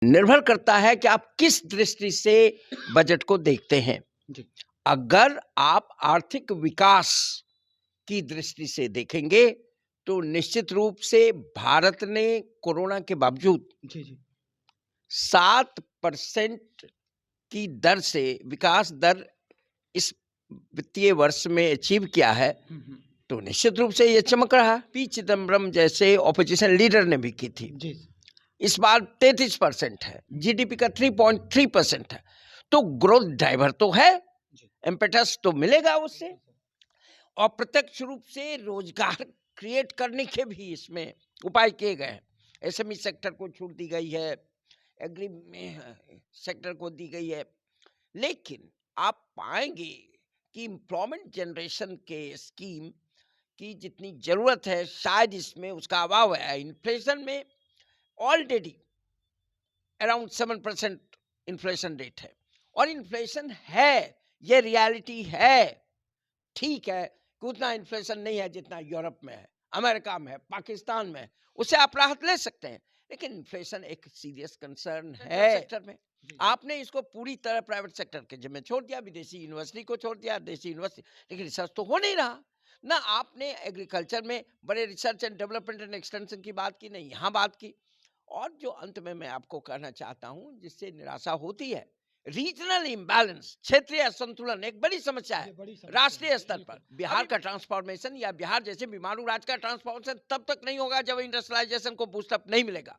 निर्भर करता है कि आप किस दृष्टि से बजट को देखते हैं। जी। अगर आप आर्थिक विकास की दृष्टि से देखेंगे तो निश्चित रूप से भारत ने कोरोना के बावजूद जी, जी। 7% की दर से विकास दर इस वित्तीय वर्ष में अचीव किया है, तो निश्चित रूप से ये चमक रहा है। पी चिदम्बरम जैसे ऑपोजिशन लीडर ने भी की थी। जी। इस बार 33% है, जीडीपी का 3.3% है, तो ग्रोथ ड्राइवर तो है, इम्पेटस तो मिलेगा उससे, और प्रत्यक्ष रूप से रोजगार क्रिएट करने के भी इसमें उपाय किए गए हैं। एसएमई सेक्टर को छूट दी गई है, एग्री सेक्टर को दी गई है, लेकिन आप पाएंगे कि एम्प्लॉयमेंट जनरेशन के स्कीम की जितनी जरूरत है शायद इसमें उसका अभाव है। इन्फ्लेशन में ऑलरेडी अराउंड 7% इन्फ्लेशन रेट है, और इन्फ्लेशन है, ये रियलिटी है। ठीक है कि उतना इन्फ्लेशन नहीं है जितना यूरोप में है, अमेरिका में है, पाकिस्तान में है, उससे आप राहत ले सकते हैं, लेकिन इन्फ्लेशन एक सीरियस कंसर्न है सेक्टर में। आपने इसको पूरी तरह प्राइवेट सेक्टर के जिम्मे छोड़ दिया, विदेशी यूनिवर्सिटी को छोड़ दिया, देशी यूनिवर्सिटी, लेकिन रिसर्च तो हो नहीं रहा ना। आपने एग्रीकल्चर में बड़े research and development and extension की बात की, नहीं यहाँ बात की। और जो अंत में मैं आपको कहना चाहता हूं, जिससे निराशा होती है, रीजनल इम्बैलेंस, क्षेत्रीय असंतुलन एक बड़ी समस्या है राष्ट्रीय स्तर पर। बिहार का ट्रांसफॉर्मेशन या बिहार जैसे बीमारू राज्य का ट्रांसफॉर्मेशन तब तक नहीं होगा जब इंडस्ट्रियलाइजेशन को बूस्टअप नहीं मिलेगा।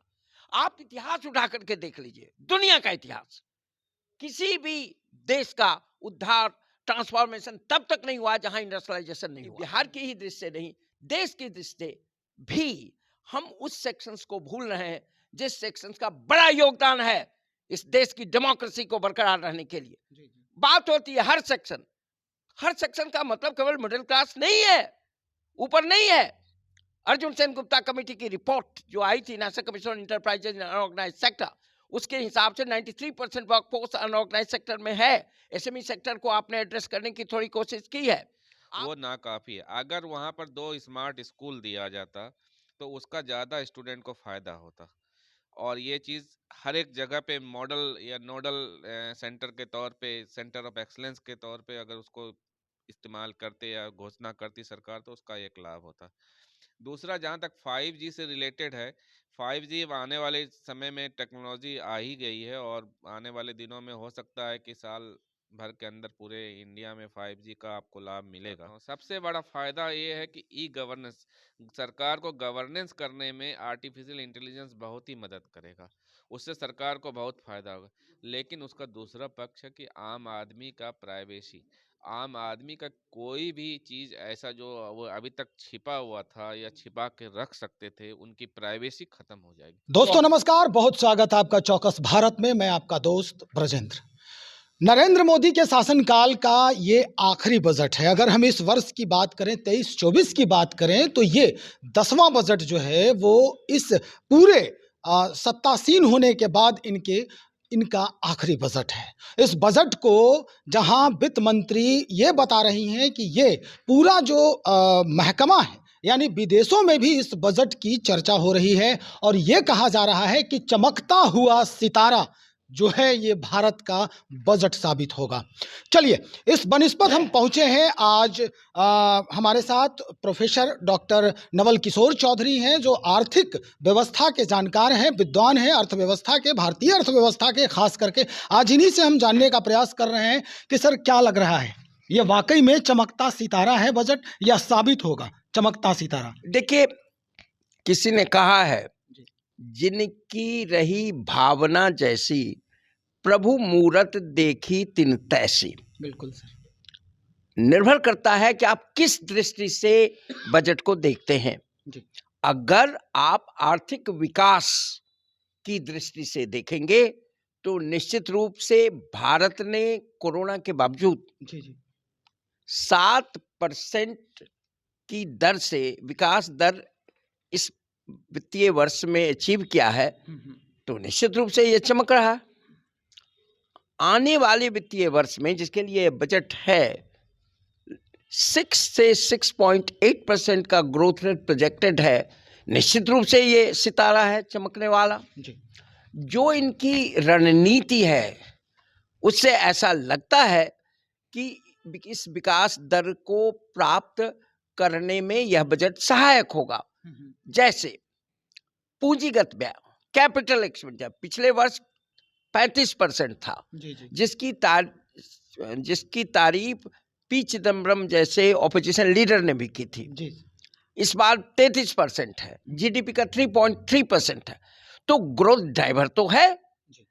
आप इतिहास उठा करके देख लीजिए, दुनिया का इतिहास, किसी भी देश का उद्धार ट्रांसफॉर्मेशन तब तक नहीं हुआ जहां इंडस्ट्रियलाइजेशन नहीं हुआ। बिहार की ही दृष्टि से नहीं, देश की दृष्टि से भी हम उस सेक्शंस को भूल रहे हैं जिस सेक्शंस का बड़ा योगदान है इस देश की डेमोक्रेसी को बरकरार रहने के लिए। बात होती है हर सेक्शन का मतलब केवल मिडिल क्लास नहीं है, ऊपर नहीं है। अर्जुन सेन गुप्ता कमेटी की रिपोर्ट जो आई थी, national commission on enterprises in unorganised sector, उसके हिसाब से 93% वर्कफोर्स अनऑर्गेनाइज्ड सेक्टर में है। एसएमई सेक्टर को आपने एड्रेस करने की थोड़ी कोशिश की है, वो ना काफी है। अगर वहाँ पर 2 स्मार्ट स्कूल दिया जाता तो उसका ज़्यादा स्टूडेंट को फ़ायदा होता, और ये चीज़ हर एक जगह पे मॉडल या नोडल सेंटर के तौर पे, सेंटर ऑफ एक्सलेंस के तौर पे अगर उसको इस्तेमाल करते या घोषणा करती सरकार, तो उसका एक लाभ होता। दूसरा, जहाँ तक 5G से रिलेटेड है, 5G आने वाले समय में टेक्नोलॉजी आ ही गई है, और आने वाले दिनों में हो सकता है कि साल भर के अंदर पूरे इंडिया में 5G का आपको लाभ मिलेगा। सबसे बड़ा फायदा ये है कि ई गवर्नेंस, सरकार को गवर्नेंस करने में आर्टिफिशियल इंटेलिजेंस बहुत ही मदद करेगा, उससे सरकार को बहुत फायदा होगा। लेकिन उसका दूसरा पक्ष है कि आम आदमी का प्राइवेसी, आम आदमी का कोई भी चीज़ ऐसा जो वो अभी तक छिपा हुआ था या छिपा के रख सकते थे, उनकी प्राइवेसी खत्म हो जाएगी। दोस्तों नमस्कार, बहुत स्वागत है आपका चौकस भारत में। मैं आपका दोस्त ब्रजेंद्र। नरेंद्र मोदी के शासनकाल का ये आखिरी बजट है। अगर हम इस वर्ष की बात करें, 23-24 की बात करें, तो ये 10वां बजट जो है वो इस पूरे सत्तासीन होने के बाद इनका आखिरी बजट है। इस बजट को जहां वित्त मंत्री ये बता रही हैं कि ये पूरा जो महकमा है, यानी विदेशों में भी इस बजट की चर्चा हो रही है, और ये कहा जा रहा है कि चमकता हुआ सितारा जो है ये भारत का बजट साबित होगा। चलिए, इस बनिस्बत हम पहुंचे हैं आज। हमारे साथ प्रोफेसर डॉक्टर नवल किशोर चौधरी हैं, जो आर्थिक व्यवस्था के जानकार हैं, विद्वान हैं, अर्थव्यवस्था के, भारतीय अर्थव्यवस्था के खास करके। आज इन्हीं से हम जानने का प्रयास कर रहे हैं कि सर, क्या लग रहा है, ये वाकई में चमकता सितारा है बजट, या साबित होगा चमकता सितारा? देखिए, किसी ने कहा है, जिनकी रही भावना जैसी प्रभु मूरत देखी तिन तैसी। बिल्कुल सर। निर्भर करता है कि आप किस दृष्टि से बजट को देखते हैं। अगर आप आर्थिक विकास की दृष्टि से देखेंगे तो निश्चित रूप से भारत ने कोरोना के बावजूद 7% की दर से विकास दर इस वित्तीय वर्ष में अचीव किया है, तो निश्चित रूप से ये चमक रहा है। आने वाले वित्तीय वर्ष में जिसके लिए बजट है, 6 से 6.8% का ग्रोथ रेट प्रोजेक्टेड है। निश्चित रूप से ये सितारा है चमकने वाला। जो इनकी रणनीति है उससे ऐसा लगता है कि इस विकास दर को प्राप्त करने में यह बजट सहायक होगा। जैसे पूंजीगत व्यय, कैपिटल एक्सपेंडिचर पिछले वर्ष 35% था, जिसकी तारीफ पी चिदम्बरम जैसे ऑपोजिशन लीडर ने भी की थी। इस बार 33% है, जीडीपी का 3.3% है। तो ग्रोथ ड्राइवर तो है,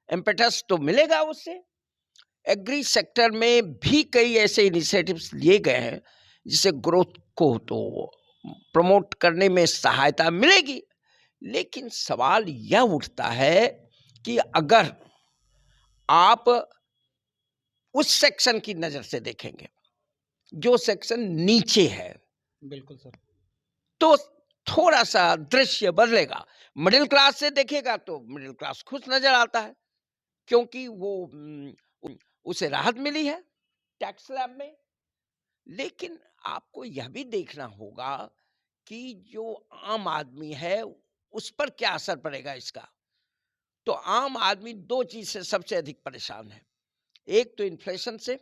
इम्पेटस तो मिलेगा उससे। एग्री सेक्टर में भी कई ऐसे इनिशिएटिव्स लिए गए हैं जिससे ग्रोथ को तो प्रमोट करने में सहायता मिलेगी। लेकिन सवाल यह उठता है कि अगर आप उस सेक्शन की नजर से देखेंगे जो सेक्शन नीचे है, बिल्कुल सर, तो थोड़ा सा दृश्य बदलेगा। मिडिल क्लास से देखेगा तो मिडिल क्लास खुश नजर आता है क्योंकि वो उसे राहत मिली है टैक्स स्लैब में। लेकिन आपको यह भी देखना होगा कि जो आम आदमी है उस पर क्या असर पड़ेगा इसका। तो आम आदमी दो चीज से सबसे अधिक परेशान है, एक तो इन्फ्लेशन से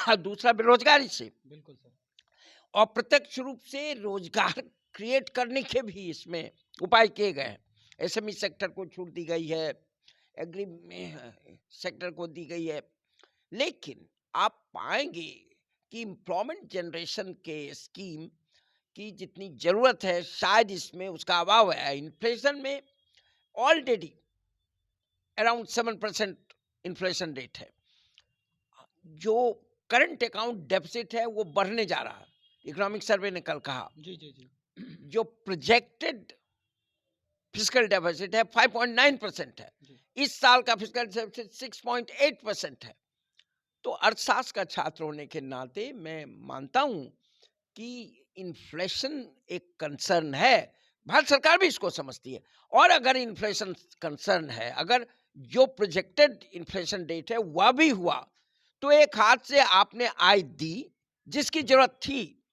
और दूसरा बेरोजगारी से। बिल्कुल सर। और प्रत्यक्ष रूप से रोजगार क्रिएट करने के भी इसमें उपाय किए गए हैं। एसएमई सेक्टर को छूट दी गई है, एग्री सेक्टर को दी गई है। लेकिन आप पाएंगे कि एम्प्लॉयमेंट जनरेशन के स्कीम की जितनी जरूरत है शायद इसमें उसका अभाव है। इन्फ्लेशन में ऑलरेडी अराउंड 7% इन्फ्लेशन रेट है। जो करंट अकाउंट डेफिसिट है वो बढ़ने जा रहा है, इकोनॉमिक सर्वे ने कल कहा। जो प्रोजेक्टेड फिस्कल डेफिसिट है 5.9% है, इस साल का फिस्कल डेफिसिट 6.8% है। तो अर्थशास्त्र का छात्र होने के नाते मैं मानता हूं कि इन्फ्लेशन एक कंसर्न है, भारत सरकार भी इसको समझती है। और अगर इन्फ्लेशन कंसर्न है, अगर जो प्रोजेक्टेड इन्फ्लेशन रेट है वह भी हुआ तो एक हाथ से आपने आय दी जिसकी जरूरत थी,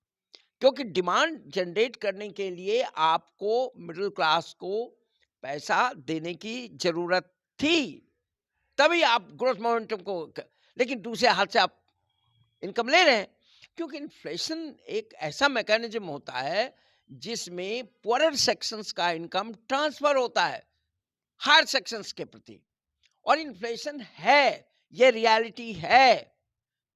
क्योंकि डिमांड जनरेट करने के लिए आपको मिडिल क्लास को पैसा देने की जरूरत थी, तभी आप ग्रोथ मोमेंटम को। लेकिन दूसरे हाथ से आप इनकम ले रहे हैं, क्योंकि इन्फ्लेशन एक ऐसा मैकेनिज्म होता है जिसमें पुअरर सेक्शंस का इनकम ट्रांसफर होता है हायर सेक्शंस के प्रति। और इन्फ्लेशन है, ये रियलिटी है।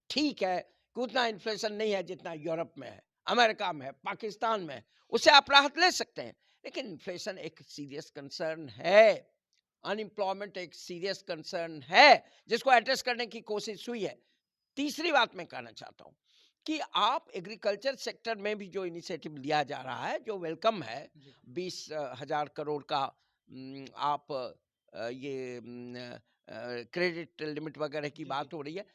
ठीक है कि उतना इन्फ्लेशन नहीं है जितना यूरोप में है, अमेरिका में है, पाकिस्तान में है, उससे आप राहत ले सकते हैं। लेकिन इन्फ्लेशन एक सीरियस कंसर्न है, अनएम्प्लॉयमेंट एक सीरियस कंसर्न है जिसको एड्रेस करने की कोशिश हुई है। तीसरी बात मैं कहना चाहता हूं कि आप एग्रीकल्चर सेक्टर में भी जो इनिशिएटिव लिया जा रहा है जो वेलकम है, 20,000 करोड़ का आप ये क्रेडिट लिमिट वगैरह की बात हो रही है।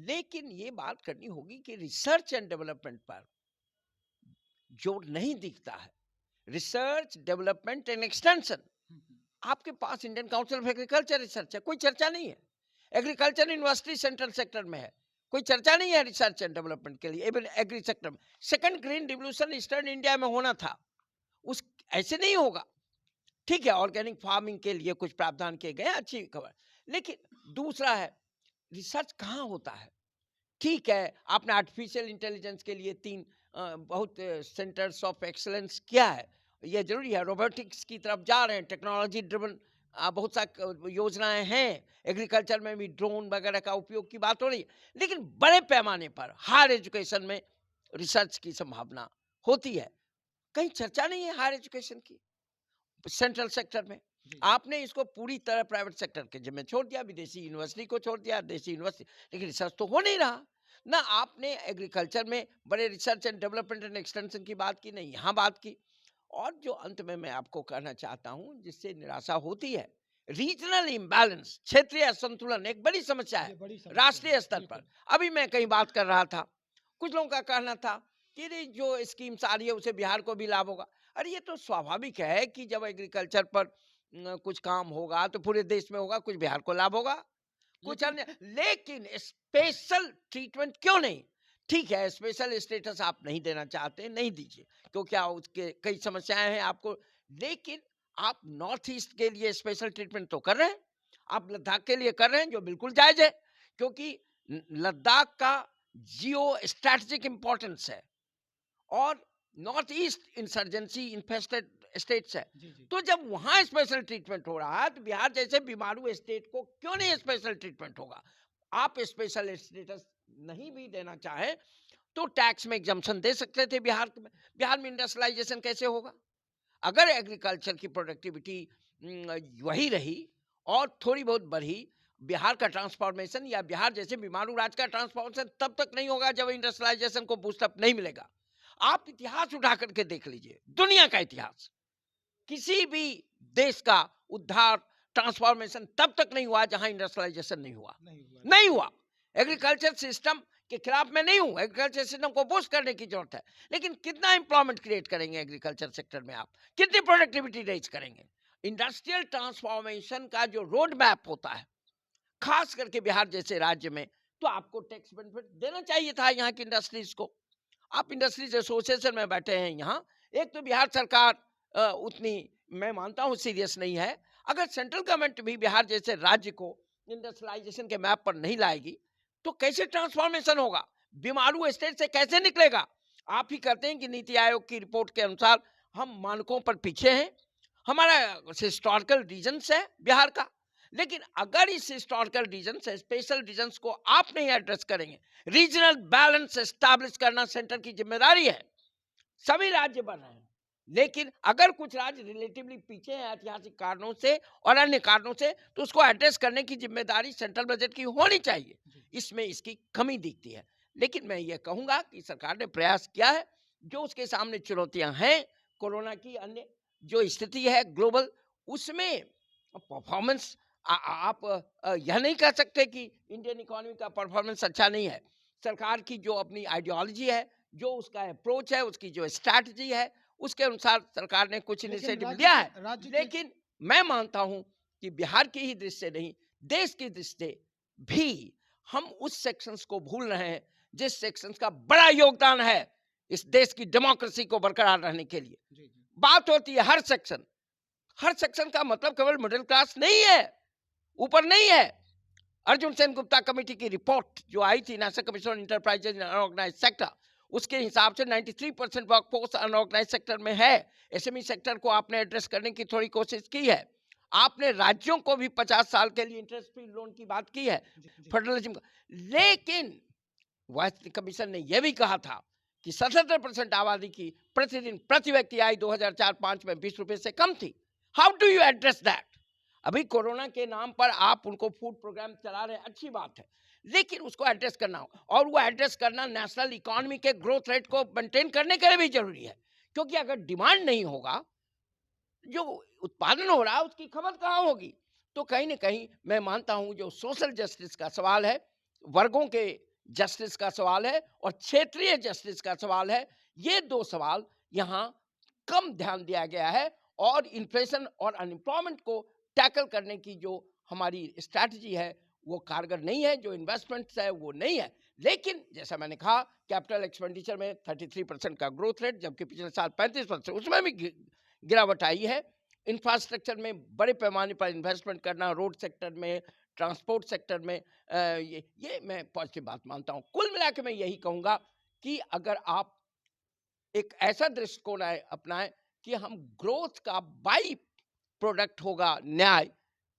लेकिन ये बात करनी होगी कि रिसर्च एंड डेवलपमेंट पर जोर नहीं दिखता है। रिसर्च डेवलपमेंट एंड एक्सटेंशन, आपके पास Indian council of agriculture research है, कोई चर्चा नहीं है। एग्रीकल्चर यूनिवर्सिटी सेंट्रल सेक्टर में है, कोई चर्चा नहीं है रिसर्च एंड डेवलपमेंट के लिए। इवन एग्री सेक्टर में second green revolution eastern India में होना था, उस ऐसे नहीं होगा। ठीक है, ऑर्गेनिक फार्मिंग के लिए कुछ प्रावधान किए गए, अच्छी खबर। लेकिन दूसरा है रिसर्च कहाँ होता है। ठीक है, आपने आर्टिफिशियल इंटेलिजेंस के लिए 3 बहुत सेंटर्स ऑफ एक्सलेंस किया है, ये जरूरी है। रोबोटिक्स की तरफ जा रहे हैं, टेक्नोलॉजी ड्रिवन बहुत सा योजनाएं हैं। एग्रीकल्चर में भी ड्रोन वगैरह का उपयोग की बात हो रही है। लेकिन बड़े पैमाने पर हायर एजुकेशन में रिसर्च की संभावना होती है, कहीं चर्चा नहीं है हायर एजुकेशन की सेंट्रल सेक्टर में। आपने इसको पूरी तरह प्राइवेट सेक्टर के जिम्मे छोड़ दिया, विदेशी यूनिवर्सिटी को छोड़ दिया, देशी यूनिवर्सिटी। लेकिन रिसर्च तो हो नहीं रहा ना। आपने एग्रीकल्चर में बड़े research and development and extension की बात की, नहीं यहाँ बात की। और जो अंत में मैं आपको कहना चाहता हूं जिससे निराशा होती है, रीजनल इम्बैलेंस, क्षेत्रीय असंतुलन एक बड़ी समस्या है राष्ट्रीय स्तर पर। अभी मैं कहीं बात कर रहा था, कुछ लोगों का कहना था कि जो स्कीम्स आ रही है उसे बिहार को भी लाभ होगा। अरे ये तो स्वाभाविक है कि जब एग्रीकल्चर पर कुछ काम होगा तो पूरे देश में होगा, कुछ बिहार को लाभ होगा, कुछ अन्य। लेकिन स्पेशल ट्रीटमेंट क्यों नहीं? ठीक है, स्पेशल स्टेटस आप नहीं देना चाहते, नहीं दीजिए, क्योंकि उसके कई समस्याएं हैं, आपको लेकिन आप नॉर्थ ईस्ट के लिए स्पेशल ट्रीटमेंट तो कर रहे हैं, आप लद्दाख के लिए कर रहे हैं, जो बिल्कुल जायज है, क्योंकि लद्दाख का जियो स्ट्रैटेजिक इंपॉर्टेंस है और north east insurgency infested states है। तो जब वहां स्पेशल ट्रीटमेंट हो रहा है तो बिहार जैसे बीमारू स्टेट को क्यों नहीं स्पेशल ट्रीटमेंट होगा? आप स्पेशल स्टेटस नहीं भी देना चाहे तो टैक्स में एग्जम्पशन दे सकते थे। बिहार में इंडस्ट्रियलाइजेशन कैसे होगा? अगर एग्रीकल्चर की प्रोडक्टिविटी वही रही और थोड़ी बहुत बढ़ी, बिहार का ट्रांसफॉर्मेशन या बिहार जैसे बीमारू राज्य का ट्रांसफॉर्मेशन तब तक नहीं होगा जब इंडस्ट्रियलाइजेशन को बूस्टअप नहीं मिलेगा। आप इतिहास उठा करके देख लीजिए, दुनिया का इतिहास, किसी भी देश का उद्धार ट्रांसफॉर्मेशन तब तक नहीं हुआ जहां इंडस्ट्रियलाइजेशन नहीं हुआ। एग्रीकल्चर सिस्टम के खिलाफ मैं नहीं हूं, एग्रीकल्चर सिस्टम को बूस्ट करने की जरूरत है, लेकिन कितना एम्प्लॉयमेंट क्रिएट करेंगे एग्रीकल्चर सेक्टर में? आप कितनी प्रोडक्टिविटी रेज करेंगे? इंडस्ट्रियल ट्रांसफॉर्मेशन का जो रोड मैप होता है, खास करके बिहार जैसे राज्य में, तो आपको टैक्स बेनिफिट देना चाहिए था यहाँ की इंडस्ट्रीज को। आप इंडस्ट्रीज एसोसिएशन में बैठे हैं यहाँ, एक तो बिहार सरकार उतनी मैं मानता हूँ सीरियस नहीं है। अगर सेंट्रल गवर्नमेंट भी बिहार जैसे राज्य को इंडस्ट्रियलाइजेशन के मैप पर नहीं लाएगी तो कैसे ट्रांसफॉर्मेशन होगा? बीमारू स्टेट से कैसे निकलेगा? आप ही कहते हैं कि नीति आयोग की रिपोर्ट के अनुसार हम मानकों पर पीछे हैं, हमारा हिस्टोरिकल रीजन्स है बिहार का, लेकिन अगर इस हिस्टोरिकल रीजन्स, स्पेशल रीजन्स को आप नहीं एड्रेस करेंगे, रीजनल बैलेंस एस्टैब्लिश करना सेंटर की जिम्मेदारी है। सभी राज्य बन रहे हैं, लेकिन अगर कुछ राज्य रिलेटिवली पीछे हैं ऐतिहासिक कारणों से और अन्य कारणों से, तो उसको एड्रेस करने की जिम्मेदारी सेंट्रल बजट की होनी चाहिए। इसमें इसकी कमी दिखती है, लेकिन मैं ये कहूंगा कि सरकार ने प्रयास किया है। जो उसके सामने चुनौतियां हैं, कोरोना की, अन्य जो स्थिति है ग्लोबल, उसमें परफॉर्मेंस आप यह नहीं कह सकते कि इंडियन इकोनॉमी का परफॉर्मेंस अच्छा नहीं है। सरकार की जो अपनी आइडियोलॉजी है, जो उसका अप्रोच है, उसकी जो स्ट्रैटेजी है, उसके अनुसार सरकार ने कुछ इनिशिएटिव लिया है, लेकिन मैं मानता हूं कि बिहार की ही दृष्टि से नहीं, देश की दृष्टि से भी हम उस सेक्शंस को भूल रहे हैं जिस सेक्शंस का बड़ा योगदान है इस देश की डेमोक्रेसी को बरकरार रहने के लिए। बात होती है हर सेक्शन का मतलब केवल मिडिल क्लास नहीं है, ऊपर नहीं है। अर्जुन सेन गुप्ता कमेटी की रिपोर्ट जो आई थी, national commission on enterprises in unorganised sector, उसके हिसाब से 93% वर्कफोर्स अनऑर्गेनाइज्ड सेक्टर में है। एसएमई सेक्टर को आपने एड्रेस करने की थोड़ी कोशिश की है। आपने राज्यों को भी 50 साल के लिए इंटरेस्ट फ्री लोन की बात की है, फेडरलिज्म, लेकिन वाइस कमीशन ने यह भी कहा था कि 77% आबादी की प्रतिदिन प्रति व्यक्ति आय 2004-05 में 20 रुपए से कम थी। How do you address that? अभी कोरोना के नाम पर आप उनको फूड प्रोग्राम चला रहे हैं, अच्छी बात है, लेकिन उसको एड्रेस करना हो, और वो एड्रेस करना नेशनल इकोनॉमी के ग्रोथ रेट को मेंटेन करने के लिए भी जरूरी है, क्योंकि अगर डिमांड नहीं होगा, जो उत्पादन हो रहा है उसकी खपत कहाँ होगी? तो कहीं ना कहीं मैं मानता हूं जो सोशल जस्टिस का सवाल है, वर्गों के जस्टिस का सवाल है और क्षेत्रीय जस्टिस का सवाल है, ये दो सवाल यहाँ कम ध्यान दिया गया है, और इन्फ्लेशन और अनएम्प्लॉयमेंट को टैकल करने की जो हमारी स्ट्रैटेजी है वो कारगर नहीं है, जो इन्वेस्टमेंट्स है वो नहीं है। लेकिन जैसा मैंने कहा, कैपिटल एक्सपेंडिचर में 33% का ग्रोथ रेट, जबकि पिछले साल 35%, उसमें भी गिरावट आई है। इंफ्रास्ट्रक्चर में बड़े पैमाने पर इन्वेस्टमेंट करना, रोड सेक्टर में, ट्रांसपोर्ट सेक्टर में, ये मैं पॉजिटिव बात मानता हूँ। कुल मिला के मैं यही कहूँगा कि अगर आप एक ऐसा दृष्टिकोण अपनाएं कि हम ग्रोथ का बाई प्रोडक्ट होगा न्याय,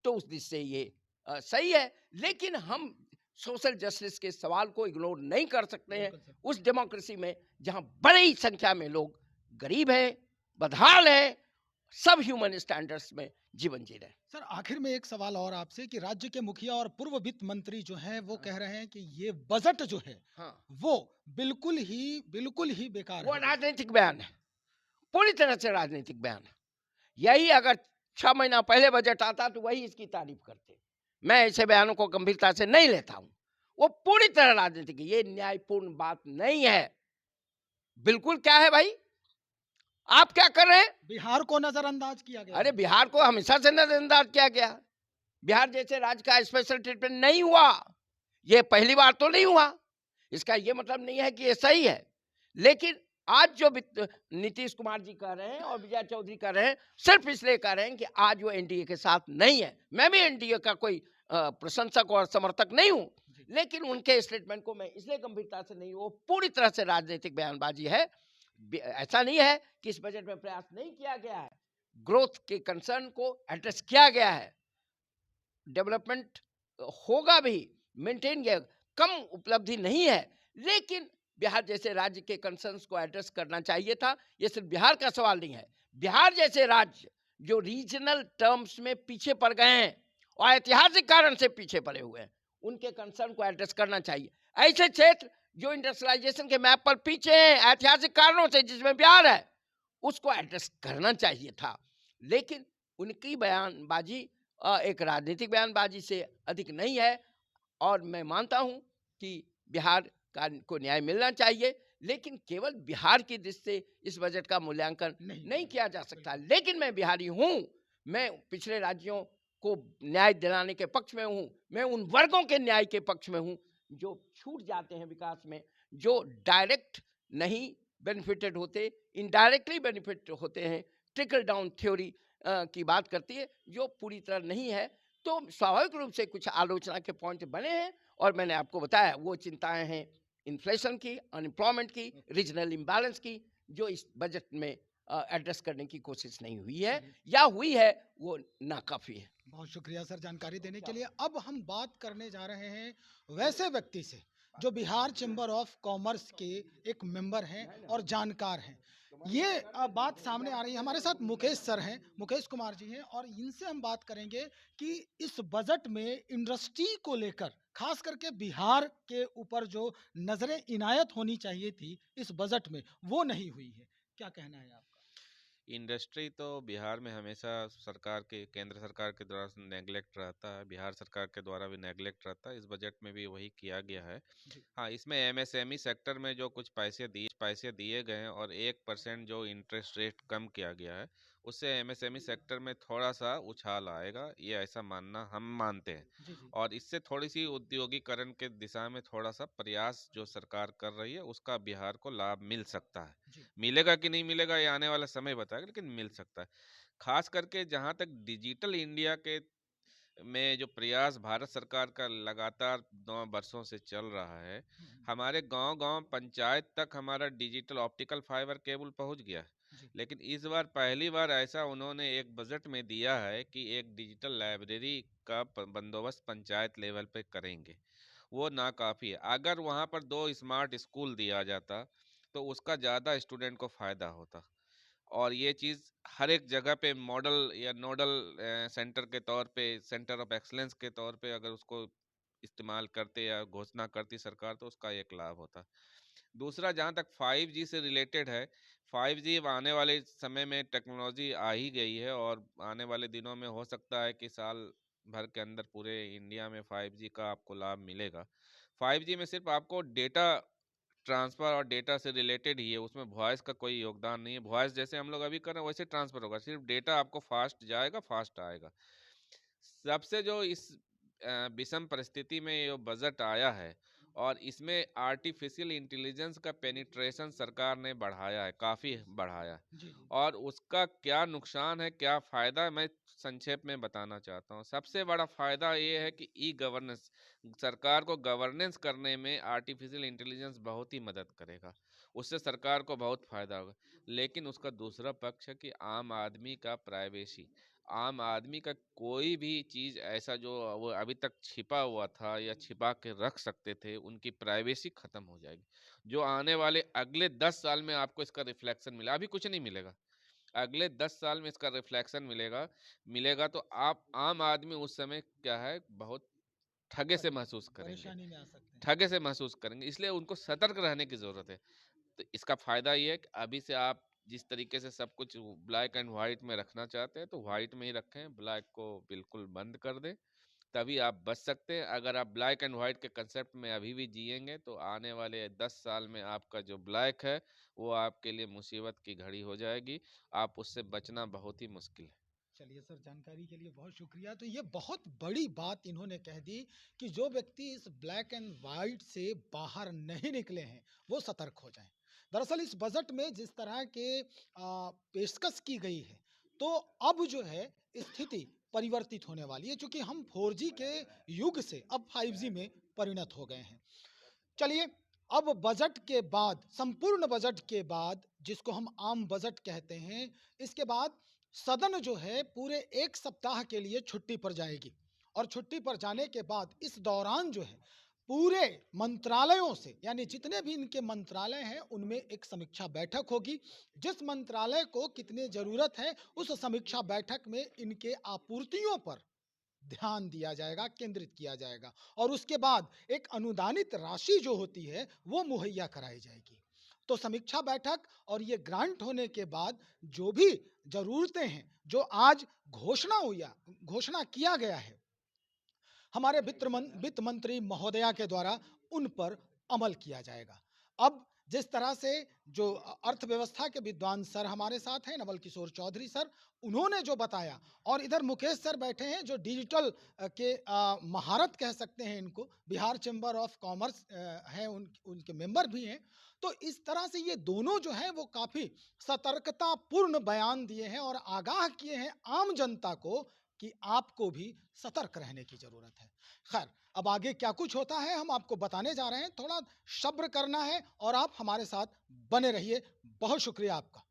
तो उस दृष्टि से ये सही है, लेकिन हम सोशल जस्टिस के सवाल को इग्नोर नहीं कर सकते हैं उस डेमोक्रेसी में जहां बड़ी संख्या में लोग गरीब हैं, बदहाल हैं, सब ह्यूमन स्टैंडर्ड्स में जीवन जी रहे हैं। सर, आखिर में एक सवाल और आपसे कि राज्य के मुखिया और पूर्व वित्त मंत्री जो हैं वो कह रहे हैं कि ये बजट जो है वो बिल्कुल ही बेकार वो है। राजनीतिक बयान है, पूरी तरह से राजनीतिक बयान है। यही अगर 6 महीना पहले बजट आता तो वही इसकी तारीफ करते। मैं ऐसे बयानों को गंभीरता से नहीं लेता हूं, वो पूरी तरह राजनीतिक, ये न्यायपूर्ण बात नहीं है। बिल्कुल क्या है भाई, आप क्या कर रहे हैं? बिहार को नजरअंदाज किया गया। अरे बिहार को हमेशा से नजरअंदाज किया गया। बिहार जैसे राज्य का स्पेशल ट्रीटमेंट नहीं हुआ, ये पहली बार तो नहीं हुआ। इसका ये मतलब नहीं है कि ये सही है, लेकिन आज जो नीतीश कुमार जी कह रहे हैं और विजय चौधरी कह रहे हैं, सिर्फ इसलिए कह रहे हैं कि आज वो एनडीए के साथ नहीं है। मैं भी एनडीए का कोई प्रशंसक और समर्थक नहीं हूं, लेकिन उनके स्टेटमेंट को मैं इसलिए गंभीरता से नहीं, वो पूरी तरह से राजनीतिक बयानबाजी है। ऐसा नहीं है कि इस बजट में प्रयास नहीं किया गया है, ग्रोथ के कंसर्न को एड्रेस किया गया है, डेवलपमेंट होगा भी, मेंटेन किया, कम उपलब्धि नहीं है, लेकिन बिहार जैसे राज्य के कंसर्न्स को एड्रेस करना चाहिए था। ये सिर्फ बिहार का सवाल नहीं है, बिहार जैसे राज्य जो रीजनल टर्म्स में पीछे पड़ गए हैं और ऐतिहासिक कारण से पीछे पड़े हुए हैं, उनके कंसर्न को एड्रेस करना चाहिए। ऐसे क्षेत्र जो इंडस्ट्रियलाइजेशन के मैप पर पीछे हैं ऐतिहासिक कारणों से, जिसमें बिहार है, उसको एड्रेस करना चाहिए था। लेकिन उनकी बयानबाजी एक राजनीतिक बयानबाजी से अधिक नहीं है, और मैं मानता हूं कि बिहार को न्याय मिलना चाहिए, लेकिन केवल बिहार की दृष्टि से इस बजट का मूल्यांकन नहीं किया जा सकता। लेकिन मैं बिहारी हूं, मैं पिछड़े राज्यों को न्याय दिलाने के पक्ष में हूं, मैं उन वर्गों के न्याय के पक्ष में हूं जो छूट जाते हैं विकास में, जो डायरेक्ट नहीं बेनिफिटेड होते, इनडायरेक्टली बेनिफिट होते हैं। ट्रिकल डाउन थ्योरी की बात करती है, जो पूरी तरह नहीं है। तो स्वाभाविक रूप से कुछ आलोचना के पॉइंट बने हैं, और मैंने आपको बताया वो चिंताएं हैं इन्फ्लेशन की, अनएम्प्लॉयमेंट की, रीजनल इम्बैलेंस की, जो इस बजट में एड्रेस करने की कोशिश नहीं हुई है, या हुई है वो नाकाफी है। बहुत शुक्रिया सर जानकारी देने के लिए। अब हम बात करने जा रहे हैं वैसे व्यक्ति से जो बिहार चैम्बर ऑफ कॉमर्स के एक मेंबर हैं और जानकार हैं। ये बात सामने आ रही है। हमारे साथ मुकेश सर हैं, मुकेश कुमार जी हैं, और इनसे हम बात करेंगे कि इस बजट में इंडस्ट्री को लेकर खास करके बिहार के ऊपर जो नजरें इनायत होनी चाहिए थी इस बजट में, वो नहीं हुई है। क्या कहना है आपका? इंडस्ट्री तो बिहार में हमेशा सरकार के, केंद्र सरकार के द्वारा नेग्लेक्ट रहता है, बिहार सरकार के द्वारा भी नेग्लेक्ट रहता है। इस बजट में भी वही किया गया है। हाँ, इसमें एमएसएमई सेक्टर में जो कुछ पैसे दिए गए हैं और 1% जो इंटरेस्ट रेट कम किया गया है, उससे एमएसएमई सेक्टर में थोड़ा सा उछाल आएगा, ये ऐसा मानना हम मानते हैं। और इससे थोड़ी सी उद्योगीकरण के दिशा में थोड़ा सा प्रयास जो सरकार कर रही है, उसका बिहार को लाभ मिल सकता है। मिलेगा कि नहीं मिलेगा ये आने वाला समय बताएगा, लेकिन मिल सकता है। खास करके जहाँ तक डिजिटल इंडिया के में जो प्रयास भारत सरकार का लगातार 9 वर्षों से चल रहा है, हमारे गांव-गांव पंचायत तक हमारा डिजिटल ऑप्टिकल फाइबर केबल पहुंच गया है। लेकिन इस बार पहली बार ऐसा उन्होंने एक बजट में दिया है कि एक डिजिटल लाइब्रेरी का बंदोबस्त पंचायत लेवल पे करेंगे। वो नाकाफी है। अगर वहाँ पर 2 स्मार्ट स्कूल दिया जाता, तो उसका ज़्यादा स्टूडेंट को फ़ायदा होता। और ये चीज़ हर एक जगह पे मॉडल या नोडल सेंटर के तौर पे, सेंटर ऑफ एक्सलेंस के तौर पे अगर उसको इस्तेमाल करते या घोषणा करती सरकार, तो उसका एक लाभ होता। दूसरा, जहाँ तक 5G से रिलेटेड है, 5G अब आने वाले समय में टेक्नोलॉजी आ ही गई है, और आने वाले दिनों में हो सकता है कि साल भर के अंदर पूरे इंडिया में 5G का आपको लाभ मिलेगा। 5G में सिर्फ आपको डेटा ट्रांसफर और डेटा से रिलेटेड ही है, उसमें वॉइस का कोई योगदान नहीं है। वॉइस जैसे हम लोग अभी कर रहे हैं वैसे ट्रांसफर होगा, सिर्फ डेटा आपको फास्ट जाएगा, फास्ट आएगा। सबसे जो इस विषम परिस्थिति में ये बजट आया है, और इसमें आर्टिफिशियल इंटेलिजेंस का पेनिट्रेशन सरकार ने बढ़ाया है, काफ़ी बढ़ाया है। और उसका क्या नुकसान है, क्या फ़ायदा है, मैं संक्षेप में बताना चाहता हूँ। सबसे बड़ा फ़ायदा ये है कि ई गवर्नेंस, सरकार को गवर्नेंस करने में आर्टिफिशियल इंटेलिजेंस बहुत ही मदद करेगा, उससे सरकार को बहुत फ़ायदा होगा। लेकिन उसका दूसरा पक्ष है कि आम आदमी का प्राइवेसी, आम आदमी का कोई भी चीज़ ऐसा जो वो अभी तक छिपा हुआ था या छिपा के रख सकते थे, उनकी प्राइवेसी खत्म हो जाएगी। जो आने वाले अगले 10 साल में आपको इसका रिफ्लेक्शन मिला, अभी कुछ नहीं मिलेगा, अगले 10 साल में इसका रिफ्लेक्शन मिलेगा। मिलेगा तो आप आम आदमी उस समय क्या है, बहुत ठगे से महसूस करेंगे, परेशानी में आ सकते हैं। ठगे से महसूस करेंगे, इसलिए उनको सतर्क रहने की ज़रूरत है। तो इसका फ़ायदा ये है कि अभी से आप जिस तरीके से सब कुछ ब्लैक एंड वाइट में रखना चाहते हैं, तो वाइट में ही रखें, ब्लैक को बिल्कुल बंद कर दें, तभी आप बच सकते हैं। अगर आप ब्लैक एंड वाइट के कंसेप्ट में अभी भी जिएंगे, तो आने वाले 10 साल में आपका जो ब्लैक है, वो आपके लिए मुसीबत की घड़ी हो जाएगी, आप उससे बचना बहुत ही मुश्किल है। चलिए सर, जानकारी के लिए बहुत शुक्रिया। तो ये बहुत बड़ी बात इन्होंने कह दी कि जो व्यक्ति इस ब्लैक एंड वाइट से बाहर नहीं निकले हैं वो सतर्क हो जाएं। दरअसल इस बजट में जिस तरह के पेशकश की गई है, तो अब जो है स्थिति परिवर्तित होने वाली है, चूंकि हम 4G के युग से अब 5G में परिणत हो गए हैं। चलिए, अब बजट के बाद, संपूर्ण बजट के बाद, जिसको हम आम बजट कहते हैं, इसके बाद सदन जो है पूरे 1 सप्ताह के लिए छुट्टी पर जाएगी और छुट्टी पर जाने के बाद इस दौरान जो है पूरे मंत्रालयों से, यानी जितने भी इनके मंत्रालय हैं उनमें एक समीक्षा बैठक होगी। जिस मंत्रालय को कितनी ज़रूरत है उस समीक्षा बैठक में इनके आपूर्तियों पर ध्यान दिया जाएगा, केंद्रित किया जाएगा और उसके बाद एक अनुदानित राशि जो होती है वो मुहैया कराई जाएगी। तो समीक्षा बैठक और ये ग्रांट होने के बाद जो भी ज़रूरतें हैं, जो आज घोषणा किया गया है हमारे वित्त मंत्री महोदया के द्वारा, उन पर अमल किया जाएगा। अब जिस तरह से जो अर्थव्यवस्था के विद्वान सर हमारे साथ हैं, नवल किशोर चौधरी सर, उन्होंने जो बताया, और इधर मुकेश सर बैठे हैं जो डिजिटल के महारत कह सकते हैं इनको, बिहार चैम्बर ऑफ कॉमर्स हैं, उनके मेंबर भी हैं। तो इस तरह से ये दोनों जो हैं वो काफ़ी सतर्कतापूर्ण बयान दिए हैं और आगाह किए हैं आम जनता को कि आपको भी सतर्क रहने की ज़रूरत है। खैर, अब आगे क्या कुछ होता है हम आपको बताने जा रहे हैं, थोड़ा सब्र करना है और आप हमारे साथ बने रहिए। बहुत शुक्रिया आपका।